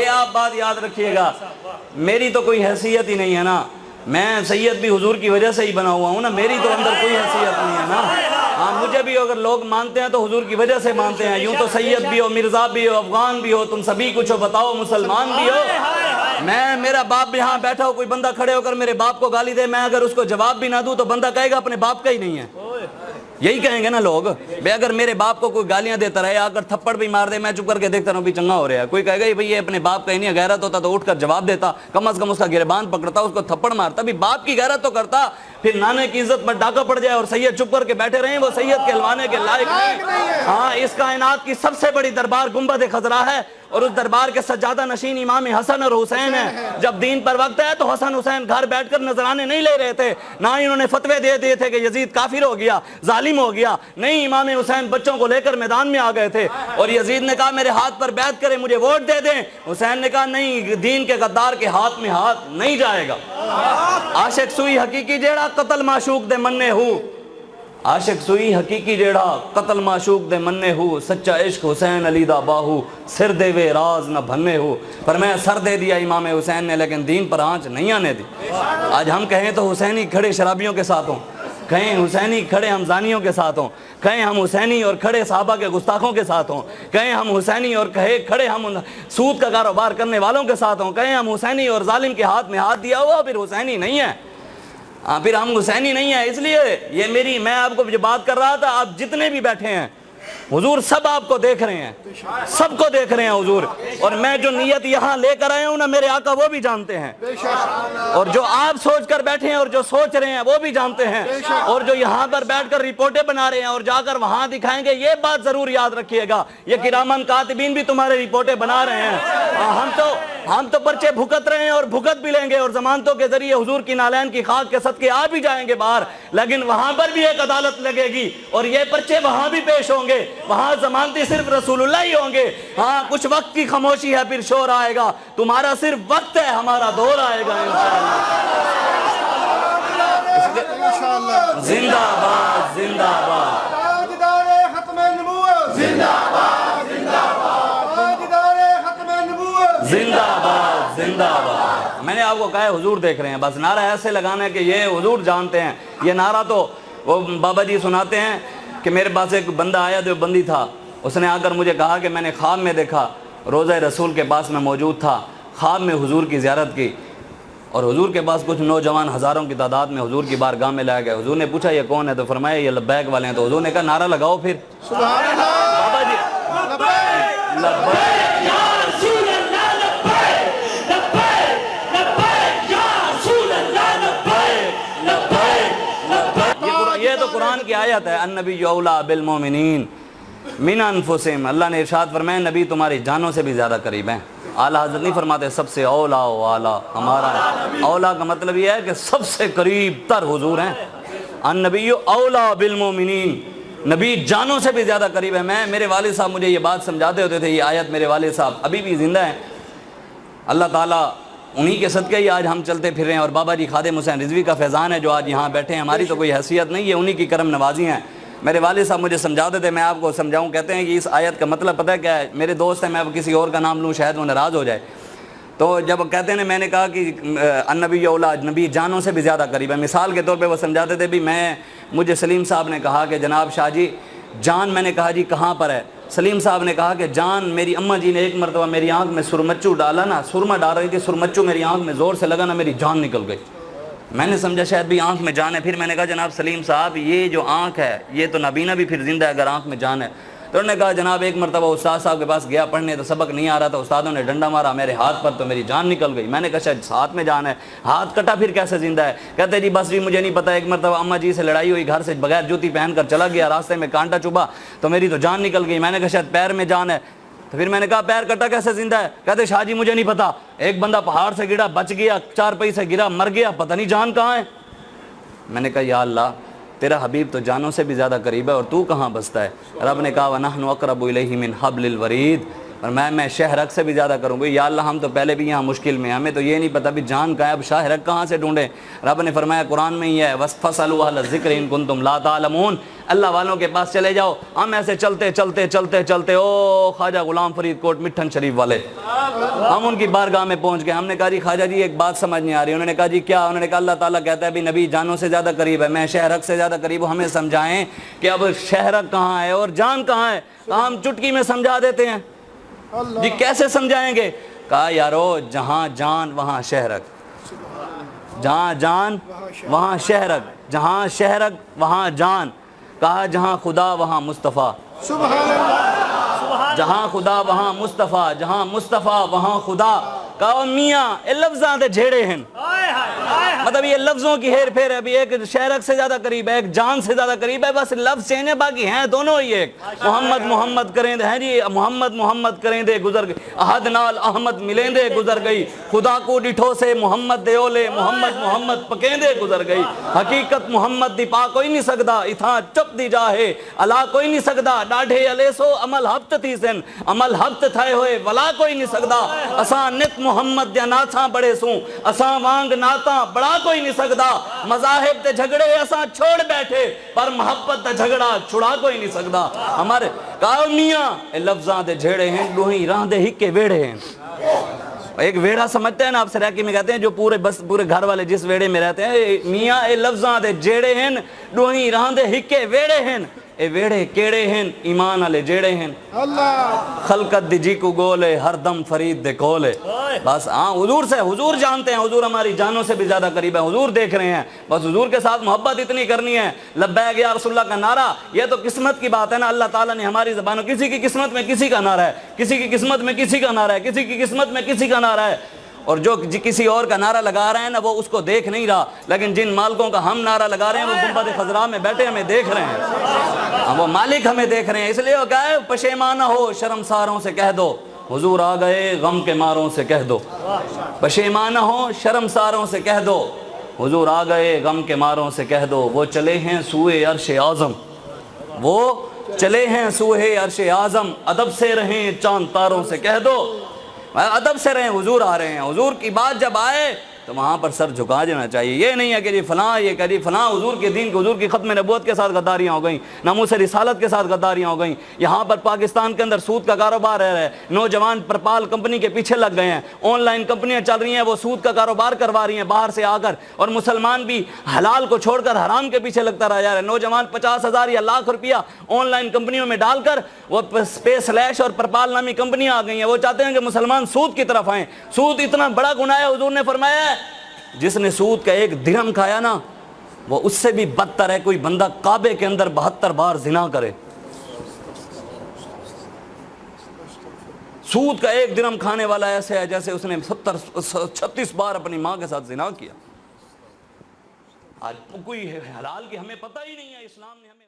یہ آپ بات یاد رکھیے گا، میری تو کوئی حیثیت ہی نہیں ہے نا، میں سید بھی حضور کی وجہ سے ہی بنا ہوا ہوں نا، میری تو اندر کوئی حیثیت نہیں ہے نا۔ ہاں مجھے بھی اگر لوگ مانتے ہیں تو حضور کی وجہ سے مانتے ہیں، یوں تو سید بھی ہو، مرزا بھی ہو، افغان بھی ہو، تم سبھی کچھ ہو، بتاؤ مسلمان بھی ہو۔ میرا باپ بھی یہاں بیٹھا ہو، کوئی بندہ کھڑے ہو کر میرے باپ کو گالی دے، میں اگر اس کو جواب بھی نہ دوں تو بندہ کہے گا اپنے باپ کا ہی نہیں ہے، یہی کہیں گے نا لوگ۔ بھئی اگر میرے باپ کو کوئی گالیاں دیتا رہے، اگر تھپڑ بھی مار دے، میں چپ کر کے دیکھتا رہوں بھی چنگا ہو رہا ہے، کوئی کہے گا بھئی یہ اپنے باپ کا ہی نہیں ہے، غیرت ہوتا تو اٹھ کر جواب دیتا، کم از کم اس کا گریبان پکڑتا، اس کو تھپڑ مارتا، بھی باپ کی غیرت تو کرتا۔ پھر نانے کی عزت پر ڈاکہ پڑ جائے اور سید چپ کر کے بیٹھے رہیں، وہ سید کہلوانے کے لائق نہیں۔ ہاں اس کائنات کی سب سے بڑی دربار گنبد خضرا ہے، اور اس دربار کے سجادہ نشین امام حسن اور حسین ہیں۔ جب دین پر وقت ہے تو حسن حسین گھر بیٹھ کر نذرانے نہیں لے رہے تھے، نہ ہی انہوں نے فتوے دے دیے تھے کہ یزید کافر ہو گیا، ظالم ہو گیا، نہیں، امام حسین بچوں کو لے کر میدان میں آ گئے تھے، اور یزید نے کہا میرے ہاتھ پر بیعت کریں، مجھے ووٹ دے دیں، حسین نے کہا نہیں، دین کے غدار کے ہاتھ میں ہاتھ نہیں جائے گا۔ عاشق سوئی حقیقی جیڑا قتل معشوق دے مننے ہو، عاشق سوئی حقیقی جیڑا قتل معشوق دے مننے ہو، سچا عشق حسین علی دا باہو، سر دے وے راز نہ بھنے ہو۔ پر میں سر دے دیا امام حسین نے، لیکن دین پر آنچ نہیں آنے دی۔ آج ہم کہیں تو حسینی کھڑے شرابیوں کے ساتھ ہوں، کہیں حسینی کھڑے ہم زانیوں کے ساتھ ہوں، کہیں ہم حسینی اور کھڑے صحابہ کے گستاخوں کے ساتھ ہوں، کہیں ہم حسینی اور کھڑے ہم سود کا کاروبار کرنے والوں کے ساتھ ہوں، کہیں ہم حسینی اور ظالم کے ہاتھ میں ہاتھ دیا ہوا پھر حسینی نہیں ہے، پھر ہم حسینی نہیں ہیں۔ اس لیے یہ میں آپ کو جو بات کر رہا تھا، آپ جتنے بھی بیٹھے ہیں حضور سب آپ کو دیکھ رہے ہیں، سب کو دیکھ رہے ہیں حضور، اور میں جو نیت یہاں لے کر آیا ہوں نا، میرے آقا وہ بھی جانتے ہیں، اور جو آپ سوچ کر بیٹھے ہیں اور جو سوچ رہے ہیں وہ بھی جانتے ہیں، اور جو یہاں پر بیٹھ کر رپورٹیں بنا رہے ہیں اور جا کر وہاں دکھائیں گے، یہ بات ضرور یاد رکھیے گا، یہ کرامن کاتبین بھی تمہارے رپورٹیں بنا رہے ہیں۔ ہم تو پرچے بھگت رہے ہیں اور بھگت بھی لیں گے، اور ضمانتوں کے ذریعے حضور کی نالین کی خاک کے صدقے آ بھی جائیں گے باہر، لیکن وہاں پر بھی ایک عدالت لگے گی، اور یہ پرچے وہاں بھی پیش ہوں گے، وہاں ضمانتی صرف رسول اللہ ہی ہوں گے۔ ہاں کچھ وقت کی خاموشی ہے، پھر شور آئے گا، تمہارا صرف وقت ہے، ہمارا دور آئے گا انشاءاللہ۔ زندہ باد، زندہ باد، تاجدار ختم نبوت، زندہ باد، زندہ باد، تاجدار ختم نبوت، زندہ باد، زندہ باد۔ میں نے آپ کو کہا ہے حضور دیکھ رہے ہیں، بس نعرہ ایسے لگانا ہے کہ یہ حضور جانتے ہیں۔ یہ نعرہ تو وہ بابا جی سناتے ہیں کہ میرے پاس ایک بندہ آیا جو بندی تھا، اس نے آ کر مجھے کہا کہ میں نے خواب میں دیکھا، روضہ رسول کے پاس میں موجود تھا، خواب میں حضور کی زیارت کی، اور حضور کے پاس کچھ نوجوان ہزاروں کی تعداد میں حضور کی بارگاہ میں لائے گئے۔ حضور نے پوچھا یہ کون ہے، تو فرمایا یہ لبیک والے ہیں، تو حضور نے کہا نعرہ لگاؤ پھر۔ سبحان اللہ، بابا جی لبیک، لبیک یا رسول اللہ لبیک، لبیک، لبیک، یا رسول اللہ لبیک، لبیک، لبیک۔ یہ تو قرآن کی آیت ہے، النبی اولیٰ بالمومنین من انفسہم، اللہ نے ارشاد فرمایا نبی تمہاری جانوں سے بھی زیادہ قریب ہیں۔ اعلیٰ حضرت نہیں فرماتے سب سے اولیٰ و اعلیٰ ہمارا ہے، اولیٰ کا مطلب یہ ہے کہ سب سے قریب تر حضور ہیں۔ النبی اولیٰ بالمومنین، نبی جانوں سے بھی زیادہ قریب ہے۔ میرے والد صاحب مجھے یہ بات سمجھاتے ہوتے تھے، یہ آیت میرے والد صاحب ابھی بھی زندہ ہیں، اللہ تعالیٰ انہی کے صدقے ہی آج ہم چلتے پھر رہے ہیں، اور بابا جی خادم حسین رضوی کا فیضان ہے جو آج یہاں بیٹھے ہیں، ہماری تو کوئی حیثیت نہیں ہے، انہی کی کرم نوازی ہیں۔ میرے والد صاحب مجھے سمجھاتے تھے، میں آپ کو سمجھاؤں، کہتے ہیں کہ اس آیت کا مطلب پتہ ہے کیا ہے؟ میرے دوست ہیں، میں اب کسی اور کا نام لوں شاید وہ ناراض ہو جائے، تو جب کہتے ہیں میں نے کہا کہ النبی اولیٰ، نبی جانوں سے بھی زیادہ قریب ہے، مثال کے طور پہ وہ سمجھاتے تھے بھی مجھے سلیم صاحب نے کہا کہ جناب شاہ جی جان، میں نے کہا جی کہاں پر ہے؟ سلیم صاحب نے کہا کہ جان میری اماں جی نے ایک مرتبہ میری آنکھ میں سرمچو ڈالا نا، سرما ڈال رہی تھی، سرمچو میری آنکھ میں زور سے لگا نا، میری جان نکل گئی۔ میں نے سمجھا شاید بھی آنکھ میں جان ہے، پھر میں نے کہا جناب سلیم صاحب یہ جو آنکھ ہے یہ تو نابینا بھی پھر زندہ ہے اگر آنکھ میں جان ہے۔ تو انہوں نے کہا جناب ایک مرتبہ استاد صاحب کے پاس گیا پڑھنے، تو سبق نہیں آ رہا تھا، استادوں نے ڈنڈا مارا میرے ہاتھ پر تو میری جان نکل گئی۔ میں نے کہا شاید ہاتھ میں جان ہے، ہاتھ کٹا پھر کیسے زندہ ہے؟ کہتے جی بس جی مجھے نہیں پتا، ایک مرتبہ اماں جی سے لڑائی ہوئی، گھر سے بغیر جوتی پہن کر چلا گیا، راستے میں کانٹا چبھا تو میری تو جان نکل گئی۔ میں نے کہا شاید پیر میں جان ہے، تو پھر میں نے کہا پیر کٹا کیسے زندہ ہے؟ کہتے شاہ جی مجھے نہیں پتا، ایک بندہ پہاڑ سے گرا بچ گیا، چار پئی سے گرا مر گیا، پتہ نہیں جان کہاں ہے۔ میں نے کہا یا اللہ تیرا حبیب تو جانوں سے بھی زیادہ قریب ہے اور تو کہاں بستا ہے؟ رب نے کہا وَنَحْنُ أَقْرَبُ إِلَيْهِ مِنْ حَبْلِ الْوَرِيدِ، اور میں شہرک سے بھی زیادہ کروں گا. یا اللہ ہم تو پہلے بھی یہاں مشکل میں ہیں, ہمیں تو یہ نہیں پتہ بھی جان کا ہے, اب شہرک کہاں سے ڈھونڈیں. رب نے فرمایا قرآن میں ہی ہے فَاسْأَلُوا أَهْلَ الذِّكْرِ إِن كُنتُمْ لَا تَعْلَمُونَ, اللہ والوں کے پاس چلے جاؤ. ہم ایسے چلتے چلتے چلتے چلتے او خواجہ غلام فرید کوٹ مٹھن شریف والے, ہم ان کی بارگاہ میں پہنچ گئے. ہم نے کہا جی خواجہ جی ایک بات سمجھ نہیں آ رہی. انہوں نے کہا جی کیا؟ انہوں نے کہا اللہ تعالیٰ کہتا ہے بھی نبی جانوں سے زیادہ قریب ہے, میں شہرک سے زیادہ قریب ہوں, ہمیں سمجھائیں کہ اب شہرک کہاں ہے اور جان کہاں ہے. کہا ہم چٹکی میں سمجھا دیتے ہیں. جی کیسے سمجھائیں گے؟ کہا یارو جہاں جان وہاں شہرک, جہاں جان وہاں شہرک, جہاں شہرک وہاں جان. کہا جہاں خدا وہاں مصطفیٰ, سبحان اللہ. جہاں خدا وہاں مصطفیٰ, جہاں مصطفیٰ وہاں خدا. کہا میاں یہ لفظاں دے جھیڑے ہیں, مطلب یہ لفظوں کی ہیر پھیر ہے. ابھی ایک شہرک سے زیادہ قریب ہے, ایک جان سے زیادہ قریب ہے, بس لفظ چینج ہے, باقی ہیں دونوں ہی ایک. محمد محمد کریں دے ہیں جی, محمد محمد کریں دے گزر گئی, احد نال احمد ملیں دے گزر گئی, خدا کو ڈٹھو سے محمد دے اولے, محمد محمد پکیں دے گزر گئی. حقیقت محمد دی پا کوئی نہیں سکدا, اتھاں چپ دی جاہے الا کوئی نہیں سکدا. ڈاڈھے علیسو عمل ہفت تھی سن, عمل ہفت تھائے ہوئے ولا کوئی نہیں سکدا. اساں نت محمد دیا ناتاں بڑے سوں, اساں وانگ ناتاں بڑا کوئی نہیں سکدا. مذاہب تے جھگڑے اساں چھوڑ بیٹھے, پر محبت تے جھگڑا چھڑا کوئی نہیں سکدا. ہمارے کہا میاں اے لفظاں دے جھیڑے ہیں, ڈوہیں راہ دے ہکے ویڑے ہیں. ایک ویڑا سمجھتے ہیں نا آپ سراکی میں کہتے ہیں جو پورے گھر والے جس ویڑے میں رہتے ہیں, میاں اے لفظاں دے جھیڑے ہیں, ڈوہیں راہ دے ہکے ویڑے ہیں. اے ویڑے کیڑے ہیں ایمان والے جیڑے ہیں. اللہ خلقت دی جی کو گولے ہر دم فرید دے کولے. بس ہاں حضور سے, حضور جانتے ہیں, حضور ہماری جانوں سے بھی زیادہ قریب ہے, حضور دیکھ رہے ہیں, بس حضور کے ساتھ محبت اتنی کرنی ہے. لبیک یا رسول اللہ کا نعرہ یہ تو قسمت کی بات ہے نا, اللہ تعالیٰ نے ہماری زبانوں, کسی کی قسمت میں کسی کا نعرہ ہے, کسی کی قسمت میں کسی کا نعرہ ہے, کسی کی قسمت میں کسی کا نعرہ ہے. اور جو کسی اور کا نعرہ لگا رہے ہیں نا وہ اس کو دیکھ نہیں رہا, لیکن جن مالکوں کا ہم نعرہ لگا رہے ہیں وہ گنبد خضراء میں بیٹھے ہمیں دیکھ رہے ہیں, وہ مالک ہمیں دیکھ رہے ہیں. اس لیے وہ کہا ہے پشیمانہ ہو شرمساروں سے کہہ دو, حضور آ گئے غم کے ماروں سے کہہ دو. پشیمانہ ہو شرمساروں سے کہہ دو, حضور آ گئے غم کے ماروں سے کہہ دو. وہ چلے ہیں سوئے عرش اعظم, وہ چلے ہیں سوئے عرش اعظم, ادب سے رہیں چاند تاروں سے کہہ دو. ادب سے رہیں, حضور آ رہے ہیں. حضور کی بات جب آئے تو وہاں پر سر جھکا دینا چاہیے. یہ نہیں ہے کہ جی فلاں یہ کہ جی فلاں حضور کے دین, حضور کی ختم نبوت کے ساتھ غداریاں ہو گئیں, ناموس رسالت کے ساتھ غداریاں ہو گئیں. یہاں پر پاکستان کے اندر سود کا کاروبار ہے رہا ہے, نوجوان پرپال کمپنی کے پیچھے لگ گئے ہیں, آن لائن کمپنیاں چل رہی ہیں, وہ سود کا کاروبار کروا رہی ہیں باہر سے آ کر, اور مسلمان بھی حلال کو چھوڑ کر حرام کے پیچھے لگتا رہ جا رہا ہے. نوجوان 50,000 یا لاکھ روپیہ آن لائن کمپنیوں میں ڈال کر وہ اسپیس لیش اور پرپال نامی کمپنیاں آ گئی ہیں, وہ چاہتے ہیں کہ مسلمان سود کی طرف آئیں. سود اتنا بڑا گناہ ہے, حضور نے فرمایا ہے جس نے سود کا ایک درہم کھایا نا وہ اس سے بھی بدتر ہے کوئی بندہ کعبے کے اندر 72 بار زنا کرے. سود کا ایک درہم کھانے والا ایسے ہے جیسے اس نے 36 بار اپنی ماں کے ساتھ زنا کیا. آج کوئی حلال کی ہمیں پتہ ہی نہیں ہے, اسلام نے ہمیں